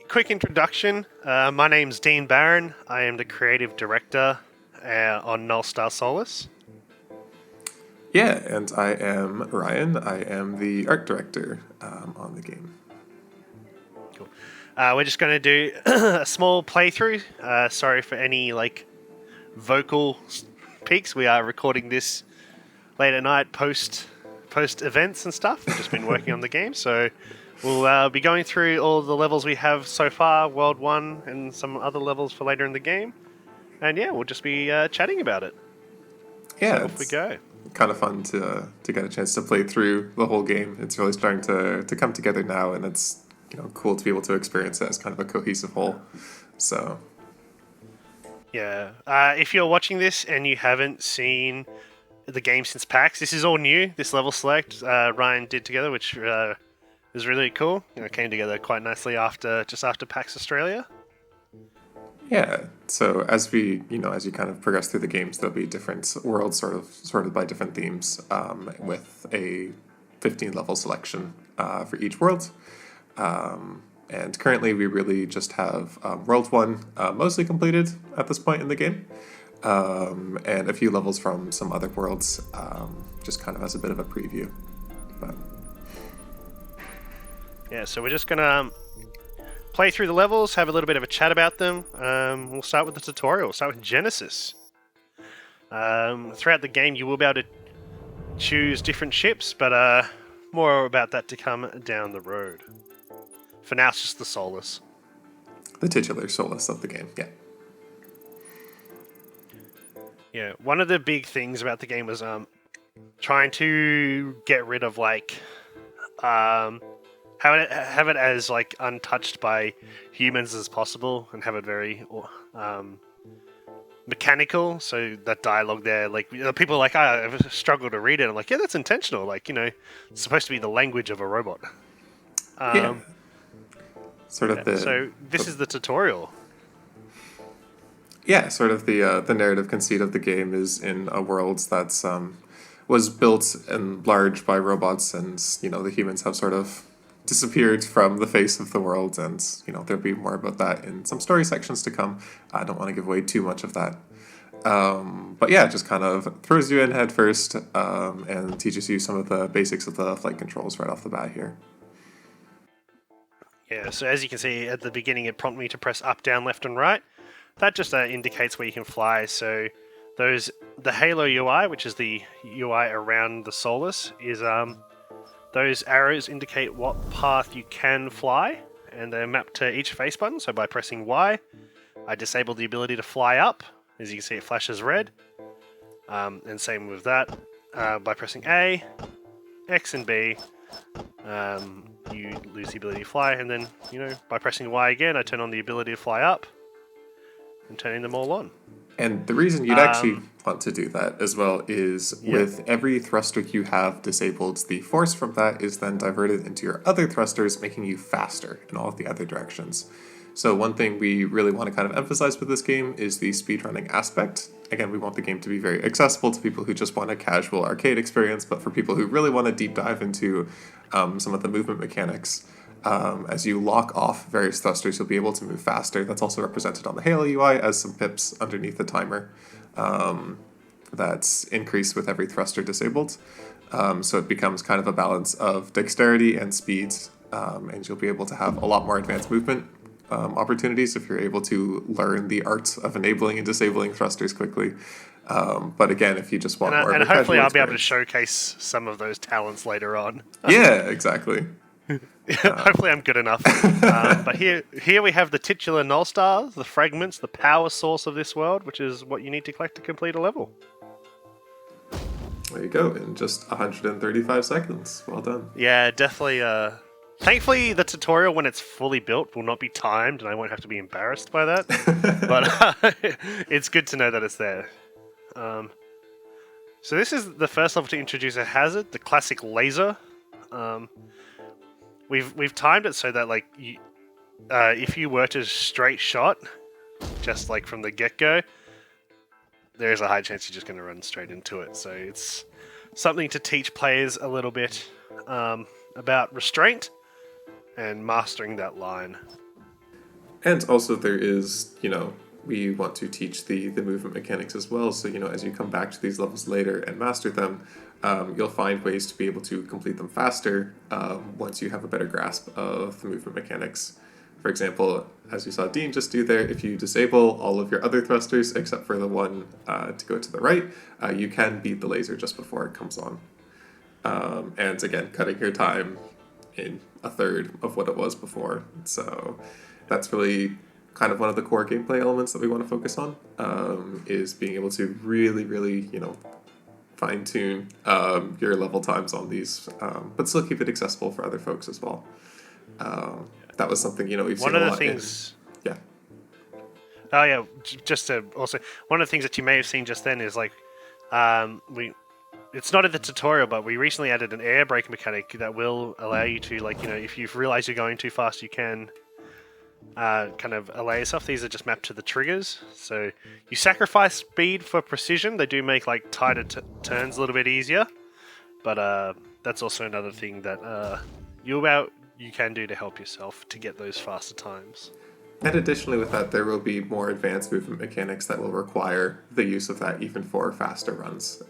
quick introduction. My name's Dean Barron. I am the creative director on Nullstar Solus. Yeah, and I am Ryan. I am the art director on the game. Cool. We're just going to do a small playthrough. Sorry for any vocal peaks. We are recording this late at night post events and stuff. We've just been working on the game, so we'll be going through all the levels we have so far, World 1 and some other levels for later in the game. And yeah, we'll just be chatting about it. Yeah, so off we go. Kind of fun to get a chance to play through the whole game. It's really starting to come together now, and it's cool to be able to experience it as kind of a cohesive whole. So yeah, if you're watching this and you haven't seen the game since PAX, this is all new. This level select Ryan did together, which is really cool. It came together quite nicely after PAX Australia. yeah, so as we as you kind of progress through the games, there'll be different worlds sorted by different themes, with a 15 level selection for each world. And currently we really just have World 1 mostly completed at this point in the game, and a few levels from some other worlds, just kind of as a bit of a preview. But yeah, so we're just going to play through the levels, have a little bit of a chat about them. We'll start with the tutorial. We'll start with Genesis. Throughout the game you will be able to choose different ships, but more about that to come down the road. For now, it's just the Solus. The titular Solus of the game, yeah. Yeah, one of the big things about the game was trying to get rid of have it as untouched by humans as possible, and have it very mechanical. So that dialogue there, people are like, I've struggled to read it. I'm like, yeah, that's intentional. It's supposed to be the language of a robot. Yeah. Sort of So this is the tutorial. Yeah, sort of the narrative conceit of the game is in a world that's was built and large by robots, and the humans have sort of disappeared from the face of the world, and there'll be more about that in some story sections to come. I don't want to give away too much of that, but yeah, it just kind of throws you in head first, and teaches you some of the basics of the flight controls right off the bat here. Yeah, so as you can see at the beginning, it prompted me to press up, down, left, and right. That just indicates where you can fly. So the Halo UI, which is the UI around the Solus, is those arrows indicate what path you can fly, and they're mapped to each face button. So by pressing Y, I disable the ability to fly up. As you can see, it flashes red. And same with that. By pressing A, X, and B, you lose the ability to fly, and then, by pressing Y again, I turn on the ability to fly up, and turning them all on. And the reason you'd actually want to do that as well is with every thruster you have disabled, the force from that is then diverted into your other thrusters, making you faster in all of the other directions. So one thing we really want to kind of emphasize with this game is the speedrunning aspect. Again, we want the game to be very accessible to people who just want a casual arcade experience, but for people who really want to deep dive into some of the movement mechanics, as you lock off various thrusters, you'll be able to move faster. That's also represented on the Halo UI as some pips underneath the timer that's increased with every thruster disabled. So it becomes kind of a balance of dexterity and speed, and you'll be able to have a lot more advanced movement opportunities if you're able to learn the art of enabling and disabling thrusters quickly. But again, if you just want more, and of a hopefully I'll be able to experience. showcase some of those talents later on. Yeah, exactly. Hopefully I'm good enough. But here we have the titular Nullstar, the fragments, the power source of this world, which is what you need to collect to complete a level. There you go, in just 135 seconds. Well done. Yeah, definitely. Thankfully, the tutorial, when it's fully built, will not be timed, and I won't have to be embarrassed by that. But it's good to know that it's there. So this is the first level to introduce a hazard, the classic laser. We've timed it so that if you were to straight shot, just from the get-go, there's a high chance you're just going to run straight into it. So it's something to teach players a little bit about restraint and mastering that line. And also there is, we want to teach the movement mechanics as well. So, as you come back to these levels later and master them, you'll find ways to be able to complete them faster once you have a better grasp of the movement mechanics. For example, as you saw Dean just do there, if you disable all of your other thrusters except for the one to go to the right, you can beat the laser just before it comes on. And again, cutting your time in a third of what it was before. So that's really kind of one of the core gameplay elements that we want to focus on, is being able to really, really, fine-tune your level times on these, but still keep it accessible for other folks as well. That was something, we've seen a lot. One of the things... Yeah. Oh, yeah, just to also... One of the things that you may have seen just then is, like, it's not in the tutorial, but we recently added an air brake mechanic that will allow you to, like, if you've realized you're going too fast, you can kind of allow yourself. These are just mapped to the triggers. So you sacrifice speed for precision. They do make, like, tighter turns a little bit easier. But that's also another thing that you can do to help yourself to get those faster times. And additionally with that, there will be more advanced movement mechanics that will require the use of that even for faster runs.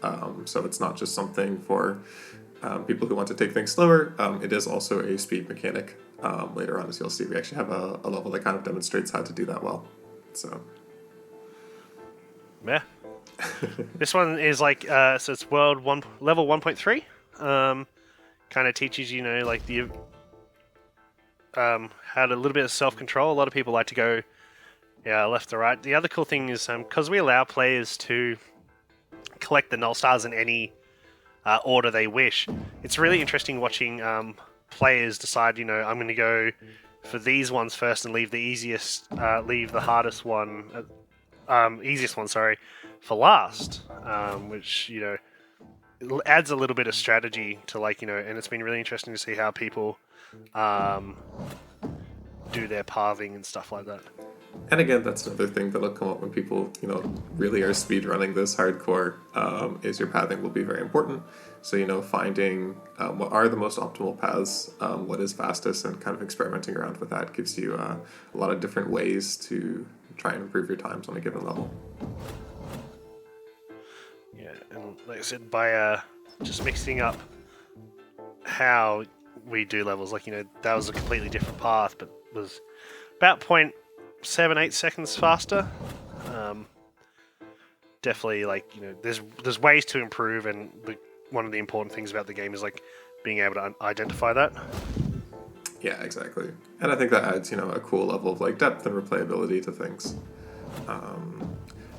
So it's not just something for people who want to take things slower. It is also a speed mechanic. Later on, as you'll see, we actually have a level that kind of demonstrates how to do that well. So, yeah. This one is like, so it's level 1.3. Kind of teaches like the had a little bit of self-control. A lot of people like to go left to right. The other cool thing is because we allow players to collect the Nullstars in any order they wish, it's really interesting watching players decide, I'm going to go for these ones first and leave the hardest one, easiest one, for last, which, adds a little bit of strategy to, like, and it's been really interesting to see how people do their pathing and stuff like that. And again, that's another thing that'll come up when people, really are speedrunning this hardcore, is your pathing will be very important. So, finding what are the most optimal paths, what is fastest, and kind of experimenting around with that gives you a lot of different ways to try and improve your times on a given level. Yeah, and like I said, by just mixing up how we do levels, like, that was a completely different path, but was about 0.78 seconds faster. Definitely, like, there's ways to improve, and one of the important things about the game is, like, being able to identify that. Yeah, exactly. And I think that adds, a cool level of, like, depth and replayability to things.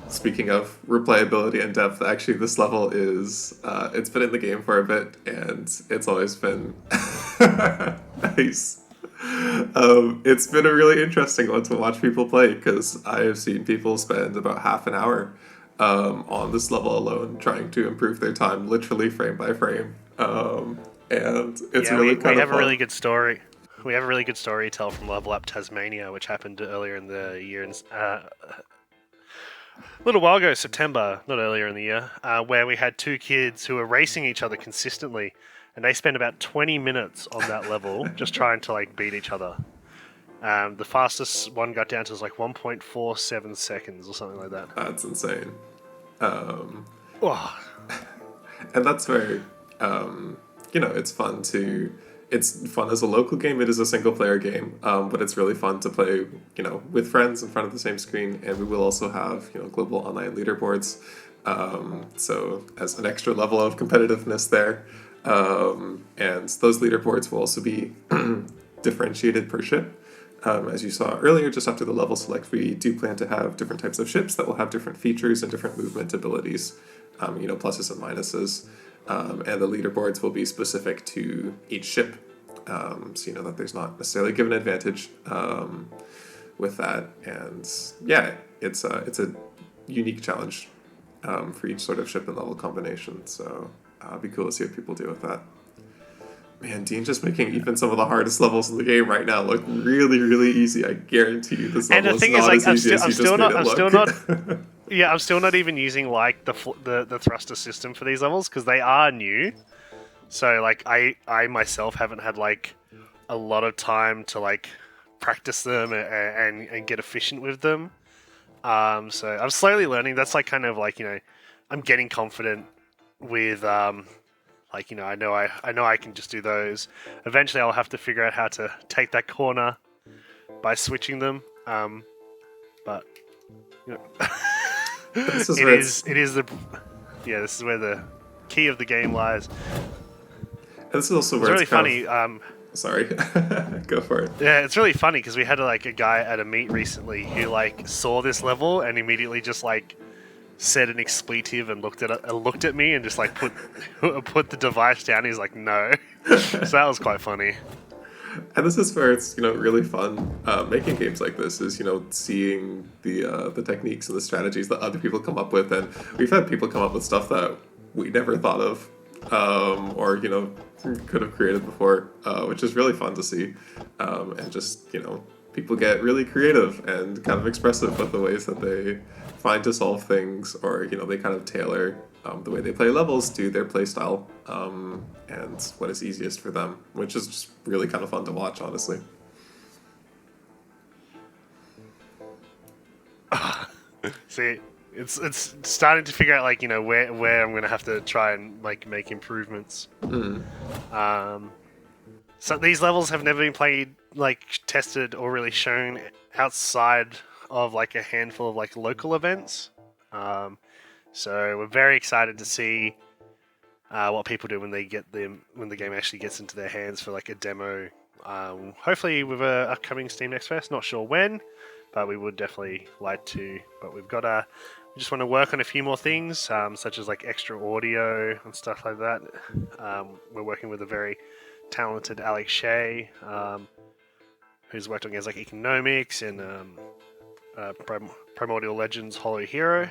Speaking of replayability and depth, actually this level is, it's been in the game for a bit, and it's always been nice. It's been a really interesting one to watch people play, because I have seen people spend about half an hour on this level alone, trying to improve their time, literally frame by frame. And it's really kind of fun. We have a really good story. We have a really good story to tell from Level Up Tasmania, which happened earlier in the year, a little while ago, September, not earlier in the year, where we had two kids who were racing each other consistently, and they spent about 20 minutes on that level just trying to, like, beat each other. The fastest one got down to like 1.47 seconds or something like that. That's insane. Oh. And that's where, it's fun as a local game. It is a single player game, but it's really fun to play, with friends in front of the same screen. And we will also have, global online leaderboards. So as an extra level of competitiveness there. And those leaderboards will also be differentiated per ship. As you saw earlier, just after the level select, we do plan to have different types of ships that will have different features and different movement abilities, pluses and minuses. And the leaderboards will be specific to each ship, so that there's not necessarily a given advantage with that. And yeah, it's a unique challenge for each sort of ship and level combination. So it'd be cool to see what people do with that. Man, Dean just making even some of the hardest levels in the game right now look really, really easy. I guarantee you this level is not as easy as you just made it look. Yeah, I'm still not even using, like, the thruster system for these levels, because they are new. So, like, I myself haven't had, like, a lot of time to, like, practice them and get efficient with them. So I'm slowly learning. That's like kind of like, I'm getting confident with I know I can just do those. Eventually, I'll have to figure out how to take that corner by switching them. But This is it is the this is where the key of the game lies. And this is also It's where really it's kind funny. Sorry, go for it. Yeah, it's really funny because we had like a guy at a meet recently who like saw this level and immediately just like said an expletive and looked at me and just like put the device down. He's like, no. So that was quite funny. And this is where it's really fun making games like this is seeing the techniques and the strategies that other people come up with, and we've had people come up with stuff that we never thought of or could have created before, which is really fun to see, and just people get really creative and kind of expressive with the ways that they find to solve things, or they kind of tailor the way they play levels to their play style, and what is easiest for them, which is just really kind of fun to watch, honestly. See, it's starting to figure out like where I'm gonna have to try and like make improvements. So these levels have never been played, like tested or really shown outside of like a handful of like local events. So we're very excited to see what people do when they get them when the game actually gets into their hands for like a demo. Hopefully with a upcoming Steam Next Fest. Not sure when, but we would definitely like to. But we just want to work on a few more things, such as like extra audio and stuff like that. We're working with a very talented Alex Shea, who's worked on games like Economics and Primordial Legends Hollow Hero.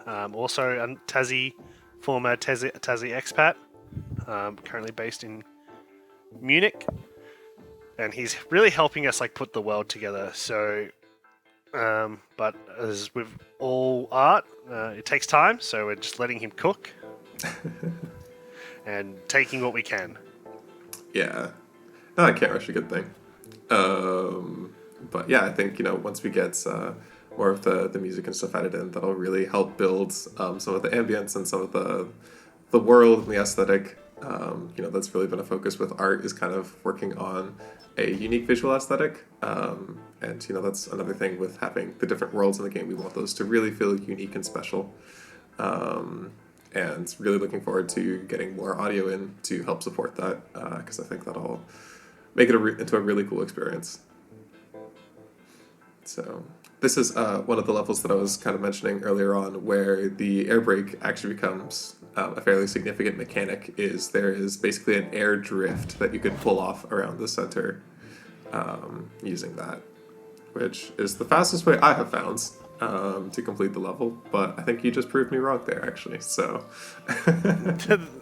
Also a former Tassie expat, currently based in Munich, and he's really helping us like put the world together. So, but as with all art, it takes time. So we're just letting him cook and taking what we can. Yeah, no, I can't rush a good thing. But yeah, I think once we get more of the music and stuff added in, that'll really help build some of the ambience and some of the world and the aesthetic. That's really been a focus with art, is kind of working on a unique visual aesthetic. And that's another thing with having the different worlds in the game. We want those to really feel unique and special. And really looking forward to getting more audio in to help support that, because I think that'll make it into a really cool experience. So this is one of the levels that I was kind of mentioning earlier on, where the air brake actually becomes a fairly significant mechanic. There is basically an air drift that you could pull off around the center using that, which is the fastest way I have found to complete the level, but I think you just proved me wrong there, actually. So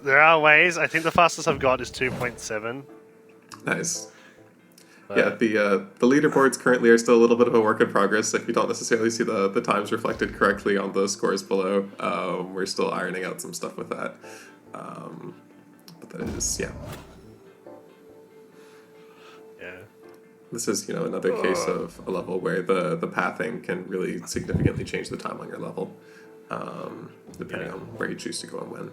There are ways. I think the fastest I've got is 2.7. Nice. Yeah, the leaderboards currently are still a little bit of a work in progress. If you don't necessarily see the times reflected correctly on the scores below, we're still ironing out some stuff with that. But that is, yeah. Yeah. This is, another case of a level where the pathing can really significantly change the time on your level, depending on where you choose to go and when.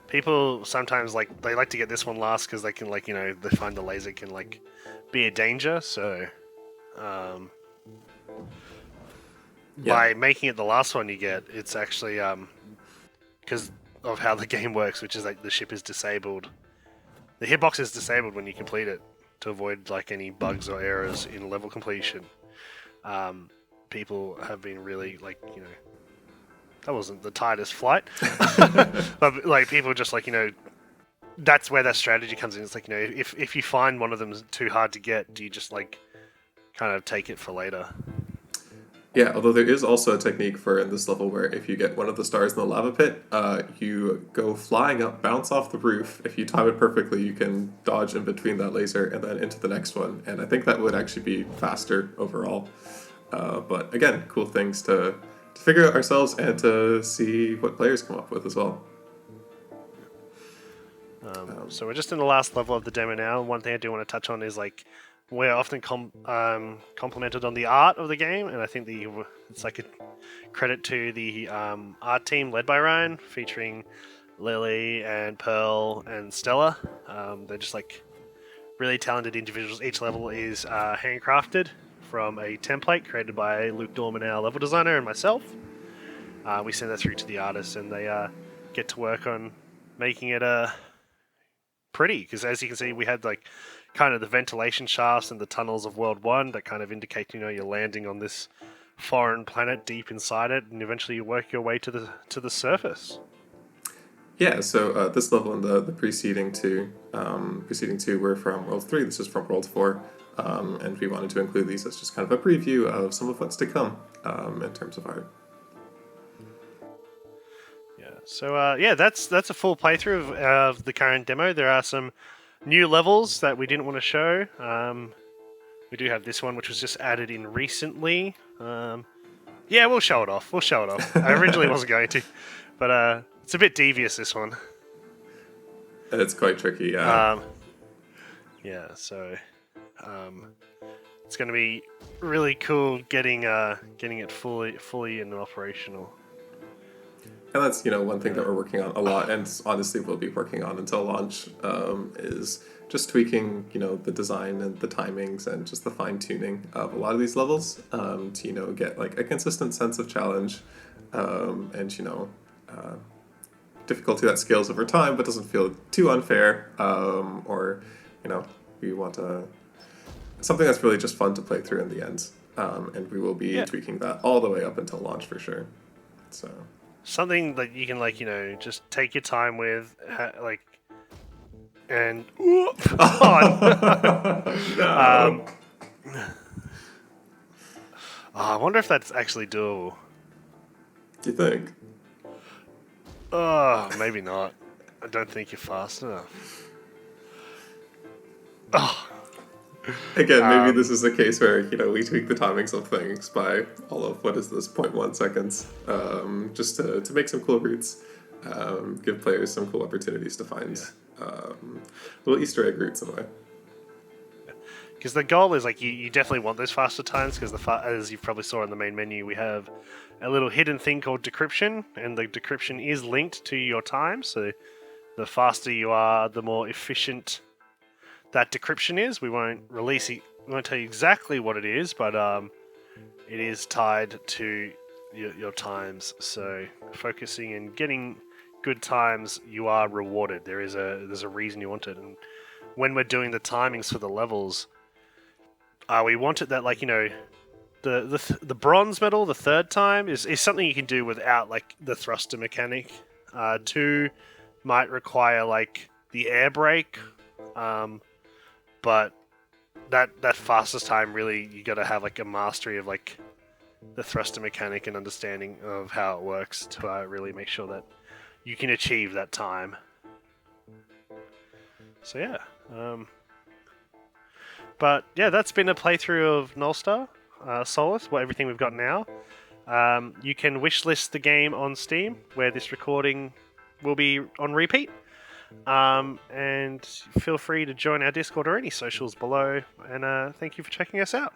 People sometimes they like to get this one last because they can they find the laser can be a danger. So by making it the last one you get, it's actually because of how the game works, which is the ship is disabled. The hitbox is disabled when you complete it to avoid any bugs or errors in level completion. People have been really that wasn't the tightest flight, but people just that's where that strategy comes in. It's if you find one of them too hard to get, do you just kind of take it for later? Yeah, although there is also a technique for in this level where if you get one of the stars in the lava pit, you go flying up, bounce off the roof. If you time it perfectly, you can dodge in between that laser and then into the next one. And I think that would actually be faster overall. But again, cool things to figure out ourselves and to see what players come up with as well. So we're just in the last level of the demo now. One thing I do want to touch on is we're often complimented on the art of the game, and I think it's like a credit to the art team led by Ryan, featuring Lily and Pearl and Stella. They're just like really talented individuals. Each level is handcrafted from a template created by Luke Dorman, our level designer, and myself. We send that through to the artists, and they get to work on making it pretty. Because as you can see, we had like kind of the ventilation shafts and the tunnels of World 1 that kind of indicate, you're landing on this foreign planet deep inside it, and eventually you work your way to the surface. Yeah, so this level and the preceding two were from World 3, this is from World 4, and we wanted to include these as just kind of a preview of some of what's to come in terms of art. Yeah, so that's a full playthrough of the current demo. There are some new levels that we didn't want to show. We do have this one, which was just added in recently. Yeah, we'll show it off. I originally wasn't going to, but it's a bit devious, this one. It's quite tricky, yeah. Yeah, so it's going to be really cool getting it fully and operational. And that's, one thing that we're working on a lot, and honestly we'll be working on until launch, is just tweaking, the design and the timings and just the fine-tuning of a lot of these levels to, get like a consistent sense of challenge and, difficulty that scales over time but doesn't feel too unfair, or, we want something that's really just fun to play through in the end. And we will be tweaking that all the way up until launch for sure. So... something that you can, just take your time with, and... No. I wonder if that's actually doable. Do you think? Maybe not. I don't think you're fast enough. Oh. Again, maybe this is a case where, we tweak the timings of things by all of, 0.1 seconds, just to make some cool routes, give players some cool opportunities to find little Easter egg routes in a way. Because the goal is, you definitely want those faster times, because as you probably saw in the main menu, we have a little hidden thing called decryption, and the decryption is linked to your time, so the faster you are, the more efficient that decryption is. We won't release it. We won't tell you exactly what it is, but it is tied to your times. So focusing and getting good times, you are rewarded. There's a reason you want it. And when we're doing the timings for the levels, we want it that the bronze medal, the third time, is something you can do without the thruster mechanic. 2 might require the air brake. But that fastest time, really, you got to have a mastery of the thruster mechanic and understanding of how it works to really make sure that you can achieve that time. So yeah, but yeah, that's been a playthrough of Nullstar, Solus, everything we've got now. You can wishlist the game on Steam, where this recording will be on repeat. And feel free to join our Discord or any socials below. And thank you for checking us out.